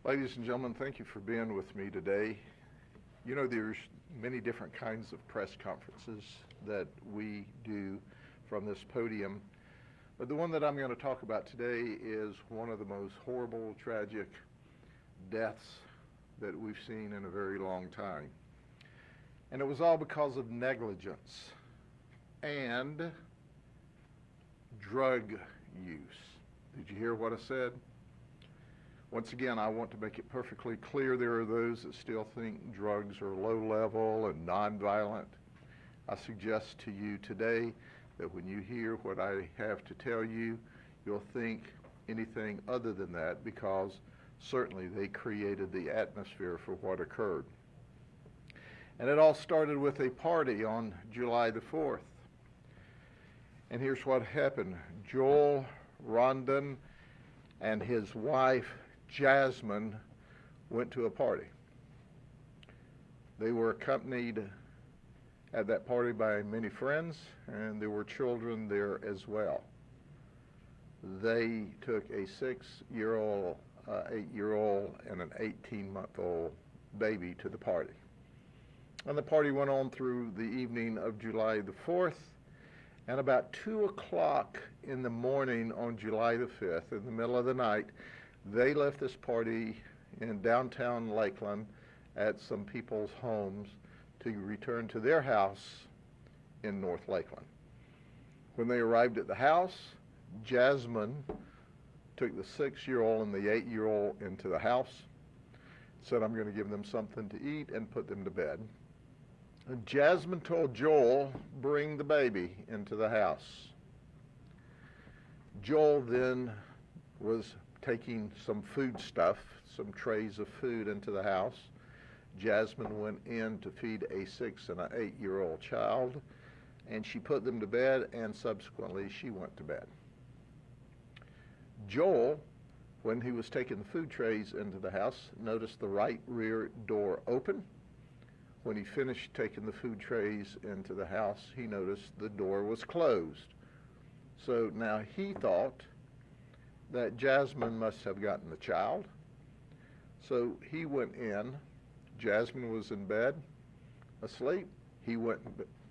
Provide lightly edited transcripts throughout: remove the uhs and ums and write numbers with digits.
Ladies and gentlemen, thank you for being with me today. You know, there's many different kinds of press conferences that we do from this podium, but the one that I'm going to talk about today is one of the most horrible, tragic deaths that we've seen in a very long time. And it was all because of negligence and drug use. Did you hear what I said? Once again, I want to make it perfectly clear there are those that still think drugs are low level and nonviolent. I suggest to you today that when you hear what I have to tell you, you'll think anything other than that, because certainly they created the atmosphere for what occurred. And it all started with a party on July the 4th. And here's what happened. Joel Rondon and his wife Jasmine went to a party. They were accompanied at that party by many friends, and there were children there as well. They took a 6-year-old, 8-year-old, and an 18-month-old baby to the party. And the party went on through the evening of July the 4th, and about 2 o'clock in the morning on July the 5th, in the middle of the night, they left this party in downtown Lakeland at some people's homes to return to their house in North Lakeland. When they arrived at the house, Jasmine took the 6-year-old and the 8-year-old into the house, said, "I'm going to give them something to eat," and put them to bed. And Jasmine told Joel, "Bring the baby into the house." Joel then was taking some food stuff, some trays of food into the house. Jasmine went in to feed a 6- and an 8-year-old child, and she put them to bed, and subsequently she went to bed. Joel, when he was taking the food trays into the house, noticed the right rear door open. When he finished taking the food trays into the house, he noticed the door was closed. So now he thought that Jasmine must have gotten the child. So he went in. Jasmine was in bed, asleep. He went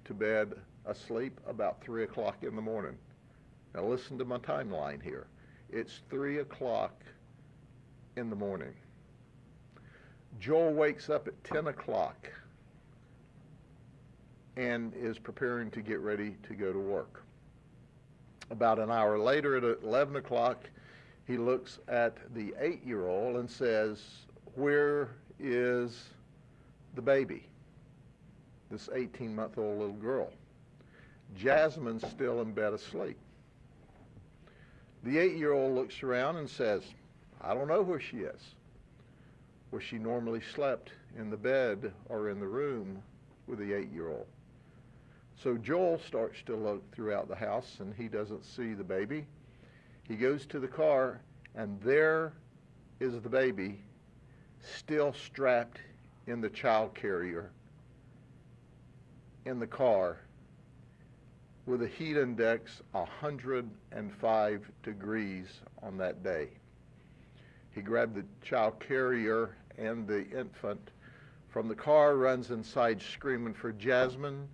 to bed asleep about 3 o'clock in the morning. Now listen to my timeline here. It's 3 o'clock in the morning. Joel wakes up at 10 o'clock and is preparing to get ready to go to work. About an hour later, at 11 o'clock, he looks at the 8-year-old and says, "Where is the baby?" This 18-month-old little girl. Jasmine's still in bed asleep. The 8-year-old looks around and says, "I don't know where she is," where she normally slept, in the bed or in the room with the 8-year-old. So Joel starts to look throughout the house, and he doesn't see the baby. He goes to the car, and there is the baby still strapped in the child carrier in the car with a heat index 105 degrees on that day. He grabbed the child carrier and the infant from the car, runs inside screaming for Jasmine.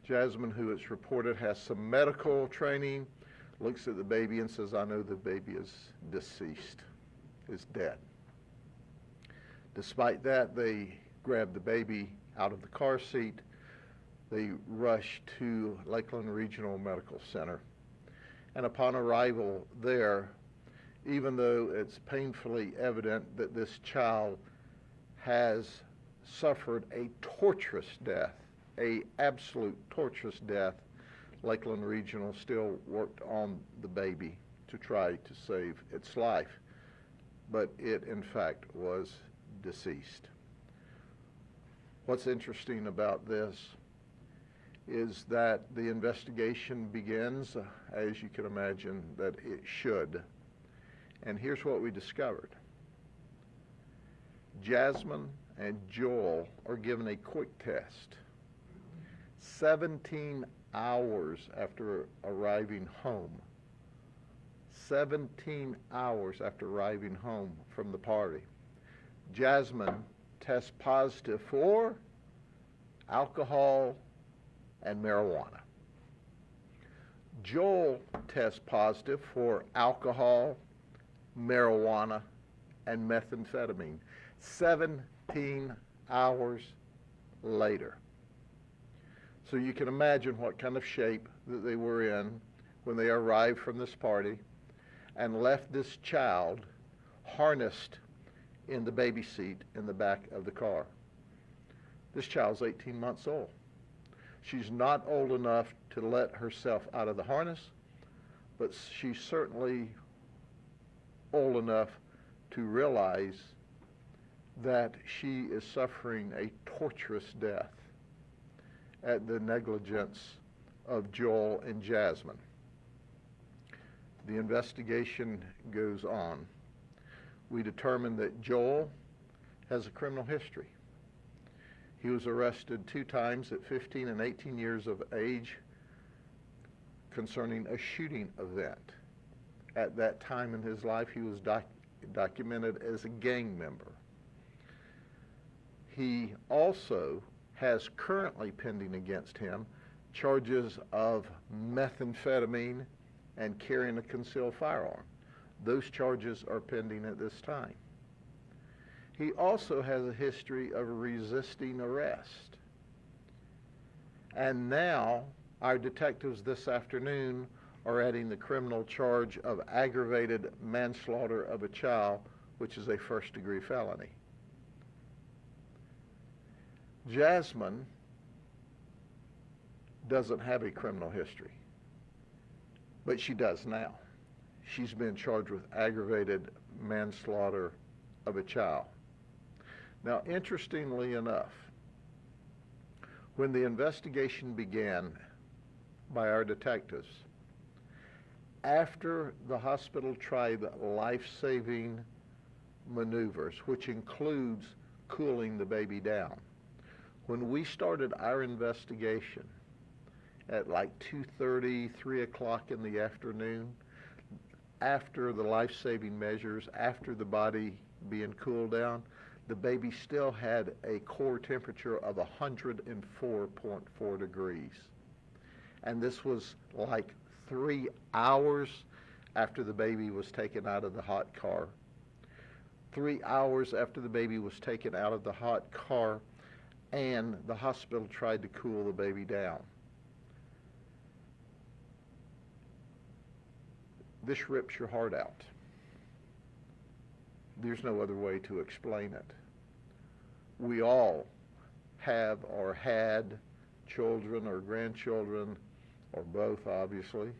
Jasmine, who it's reported has some medical training, looks at the baby and says, "I know the baby is deceased, is dead." Despite that, they grab the baby out of the car seat. They rush to Lakeland Regional Medical Center. And upon arrival there, even though it's painfully evident that this child has suffered a torturous death, a absolute torturous death, Lakeland Regional still worked on the baby to try to save its life, but it in fact was deceased. What's interesting about this is that the investigation begins, as you can imagine that it should. And here's what we discovered. Jasmine and Joel are given a quick test 17 hours after arriving home. 17 hours after arriving home from the party. Jasmine tests positive for alcohol and marijuana. Joel tests positive for alcohol, marijuana, and methamphetamine 17 hours later. So you can imagine what kind of shape that they were in when they arrived from this party and left this child harnessed in the baby seat in the back of the car. This child's 18 months old. She's not old enough to let herself out of the harness, but she's certainly old enough to realize that she is suffering a torturous death at the negligence of Joel and Jasmine. The investigation goes on. We determined that Joel has a criminal history. He was arrested 2 times at 15 and 18 years of age concerning a shooting event. At that time in his life, he was documented as a gang member. He also has currently pending against him charges of methamphetamine and carrying a concealed firearm. Those charges are pending at this time. He also has a history of resisting arrest. And now our detectives this afternoon are adding the criminal charge of aggravated manslaughter of a child, which is a first-degree felony. Jasmine doesn't have a criminal history, but she does now. She's been charged with aggravated manslaughter of a child. Now, interestingly enough, when the investigation began by our detectives, after the hospital tried life-saving maneuvers, which includes cooling the baby down, when we started our investigation at like 2:30, 3 o'clock in the afternoon, after the life-saving measures, after the body being cooled down, the baby still had a core temperature of 104.4 degrees. And this was like 3 hours after the baby was taken out of the hot car. 3 hours after the baby was taken out of the hot car and the hospital tried to cool the baby down. This rips your heart out. There's no other way to explain it. We all have or had children or grandchildren, or both obviously,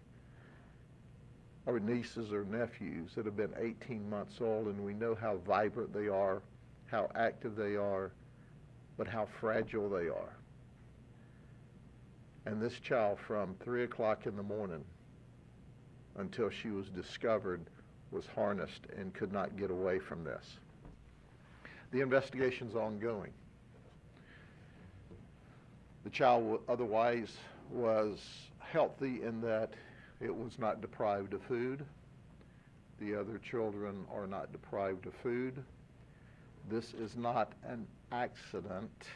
or nieces or nephews that have been 18 months old, and we know how vibrant they are, how active they are, but how fragile they are. And this child, from 3 o'clock in the morning until she was discovered, was harnessed and could not get away from this. The investigation's ongoing. The child otherwise was healthy in that it was not deprived of food. The other children are not deprived of food. This is not an accident.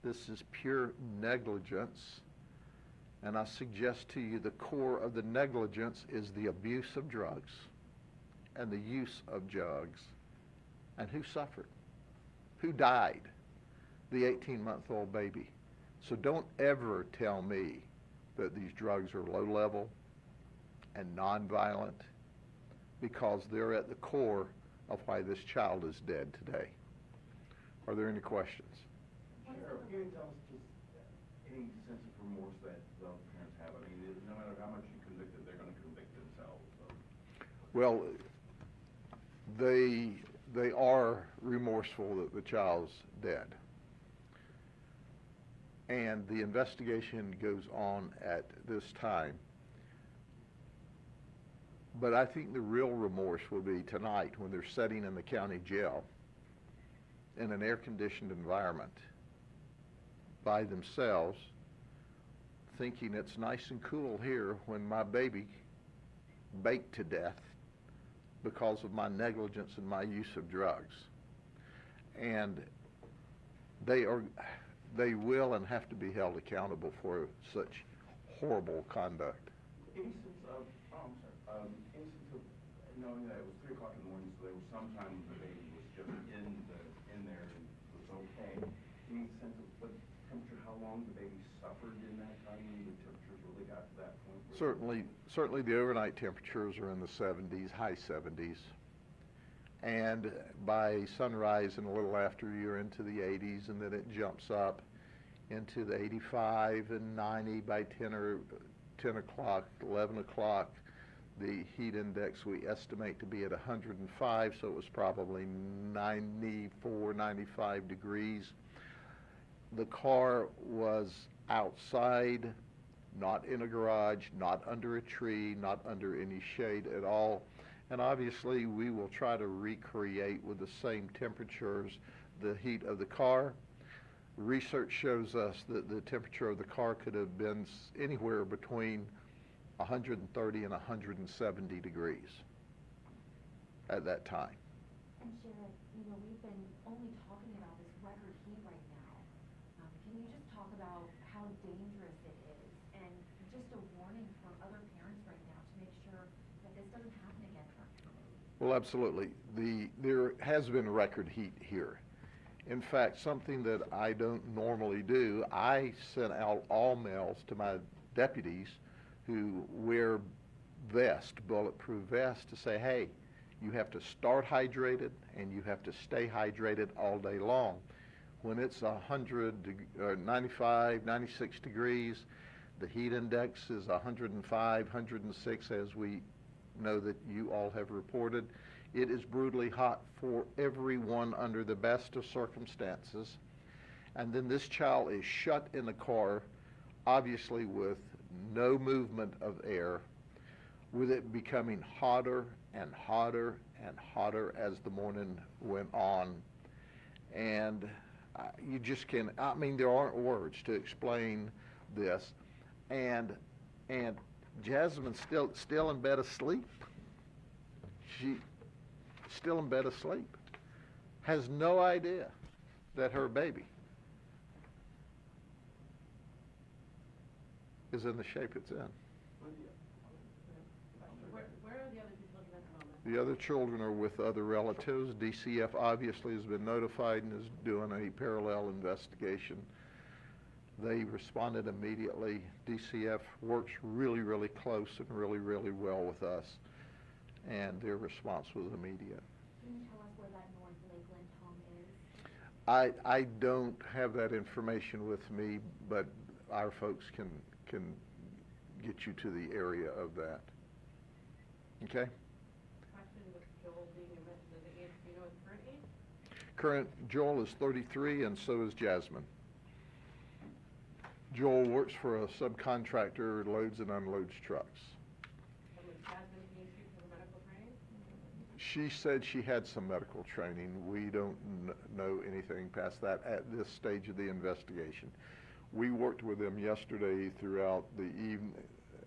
This is pure negligence. And I suggest to you the core of the negligence is the abuse of drugs and the use of drugs. And who suffered? Who died? The 18-month-old baby. So don't ever tell me that these drugs are low level and nonviolent, because they're at the core of why this child is dead today. Are there any questions? Sheriff, can you tell us just any sense of remorse that the parents have? I mean, no matter how much you convict them, they're going to convict themselves. So. Well, they are remorseful that the child's dead. And the investigation goes on at this time. But I think the real remorse will be tonight when they're sitting in the county jail in an air-conditioned environment by themselves, thinking it's nice and cool here when my baby baked to death because of my negligence and my use of drugs. and they will and have to be held accountable for such horrible conduct. Any sense of, any sense of knowing that it was 3 o'clock in the morning, so there was some time the baby was just in there and was okay. Any sense of what temperature, how long the baby suffered in that time when the temperatures really got to that point? Certainly the overnight temperatures are in the 70s, high 70s. And by sunrise and a little after, you're into the 80s, and then it jumps up into the 85 and 90 by 10 o'clock, 11 o'clock. The heat index we estimate to be at 105, so it was probably 94, 95 degrees. The car was outside, not in a garage, not under a tree, not under any shade at all. And obviously, we will try to recreate with the same temperatures the heat of the car. Research shows us that the temperature of the car could have been anywhere between 130 and 170 degrees at that time. And Sheriff, we've been only talking about this record heat right now. Can you just talk about how dangerous it is, and just a warning for other parents right now to make sure that this doesn't happen again for our children? Well, absolutely. There has been record heat here. In fact, something that I don't normally do, I sent out all mails to my deputies who wear vests, bulletproof vests, to say, hey, you have to start hydrated and you have to stay hydrated all day long. When it's 95, 96 degrees, the heat index is 105, 106, as we know that you all have reported. It is brutally hot for everyone under the best of circumstances. And then this child is shut in the car, obviously with no movement of air, with it becoming hotter and hotter and hotter as the morning went on. And you just can't, there aren't words to explain this. And Jasmine's still in bed asleep. She still in bed asleep, has no idea that her baby is in the shape it's in. Where are the other people at the moment? The other children are with other relatives. DCF obviously has been notified and is doing a parallel investigation. They responded immediately. DCF works really, really close and really, really well with us, and their response was immediate. Can you tell us where that North Lakeland home is? I don't have that information with me, but our folks can get you to the area of that. Okay? Question with Joel being mentioned as the age, do you know his current age? Current Joel is 33, and so is Jasmine. Joel works for a subcontractor, loads and unloads trucks. And was Jasmine being treated for medical training? She said she had some medical training. We don't know anything past that at this stage of the investigation. We worked with them yesterday throughout the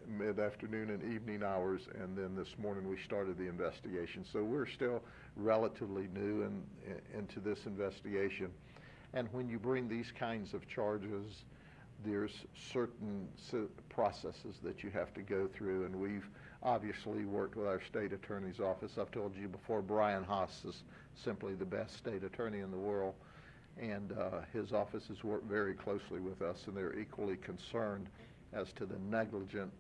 mid-afternoon and evening hours, and then this morning we started the investigation. So we're still relatively new into this investigation. And when you bring these kinds of charges, there's certain processes that you have to go through, and we've obviously worked with our state attorney's office. I've told you before, Brian Haas is simply the best state attorney in the world, and his office has worked very closely with us, and they're equally concerned as to the negligent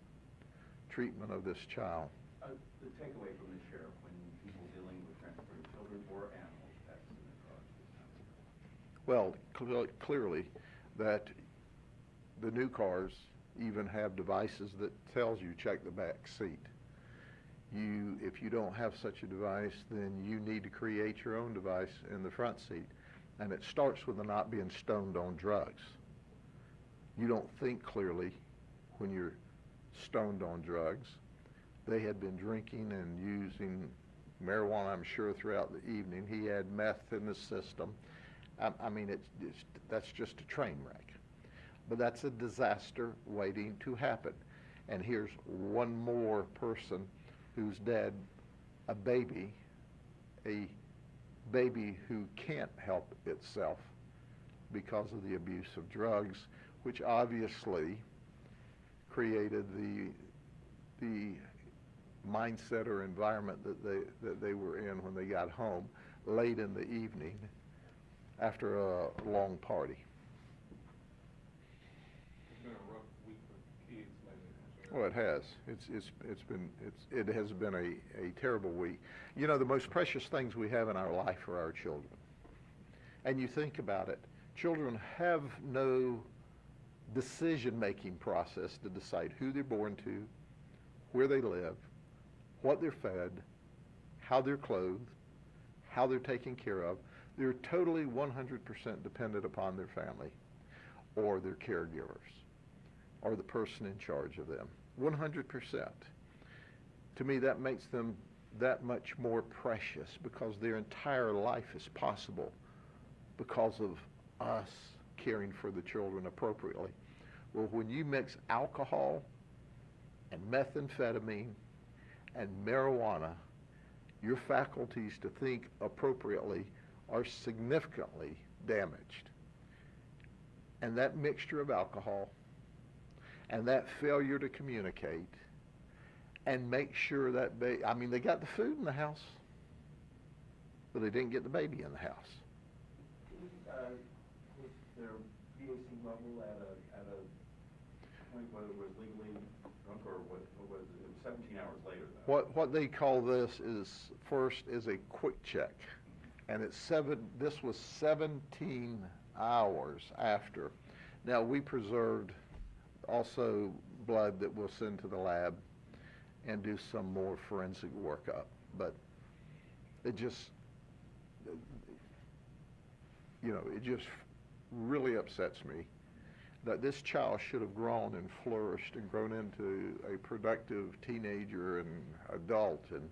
treatment of this child. The takeaway from the sheriff when people dealing with transporting children or animals, pets in their cars. Well, clearly that the new cars even have devices that tells you check the back seat. If you don't have such a device, then you need to create your own device in the front seat. And it starts with the not being stoned on drugs. You don't think clearly when you're stoned on drugs. They had been drinking and using marijuana, I'm sure, throughout the evening. He had meth in his system. That's just a train wreck. But that's a disaster waiting to happen. And here's one more person who's dead, a baby, a baby who can't help itself because of the abuse of drugs, which obviously created the mindset or environment that they were in when they got home late in the evening after a long party. It's been a rough week for kids lately. Well, it has. It has been a terrible week. You know, the most precious things we have in our life are our children. And you think about it, children have no decision-making process to decide who they're born to, where they live, what they're fed, how they're clothed, how they're taken care of. They're totally 100% dependent upon their family or their caregivers or the person in charge of them. 100%. To me, that makes them that much more precious because their entire life is possible because of us caring for the children appropriately. Well, when you mix alcohol and methamphetamine and marijuana, your faculties to think appropriately are significantly damaged. And that mixture of alcohol and that failure to communicate and make sure that I mean, they got the food in the house, but they didn't get the baby in the house. Was their BAC level at a point whether it was legally drunk or what was it? It was 17 hours later, though. What they call this is a quick check, and this was 17 hours after. Now, we preserved also blood that we'll send to the lab and do some more forensic workup, but it just, you know, it just really upsets me that this child should have grown and flourished and grown into a productive teenager and adult, and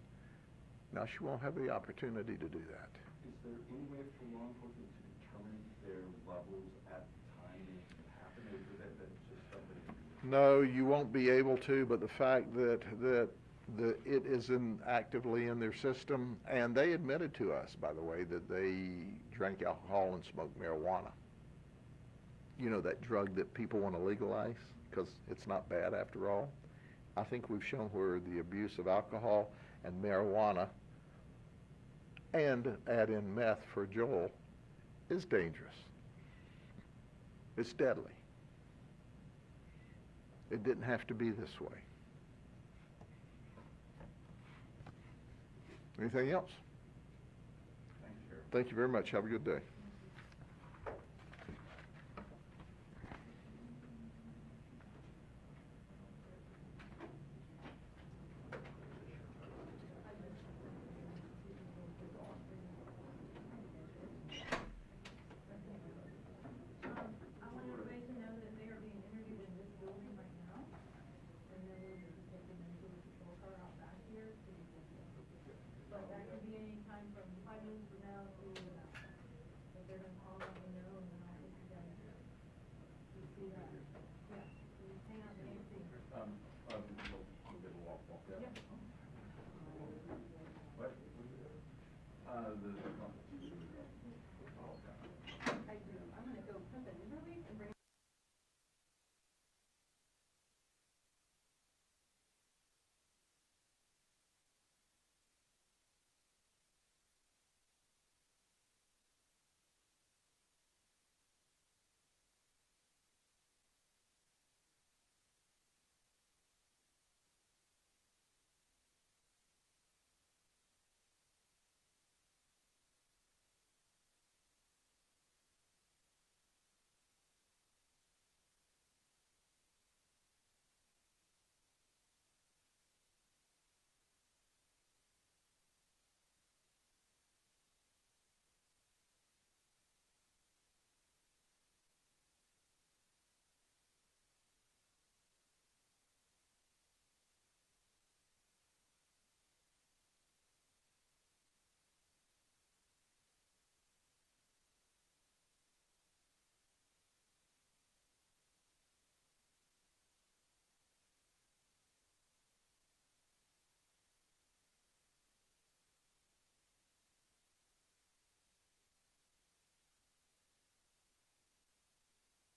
now she won't have the opportunity to do that. Is there any way for law enforcement to determine their levels at the time it happened, or is that just something? No, you won't be able to, but the fact that it is actively in their system, and they admitted to us, by the way, that they drank alcohol and smoked marijuana. You know, that drug that people want to legalize because it's not bad after all. I think we've shown where the abuse of alcohol and marijuana and add in meth for Joel is dangerous. It's deadly. It didn't have to be this way. Anything else? Thank you, Sheriff. Thank you very much. Have a good day. I want everybody to know that they are being interviewed in this building right now, and then we'll be taking them to the patrol car out back here to be taken. But that could be any time from 5 minutes from now to an hour. But they're gonna call, let me know, and then I'll get you guys to see that. Yeah, so just hang out and see. We'll get a walk down. Yep. What?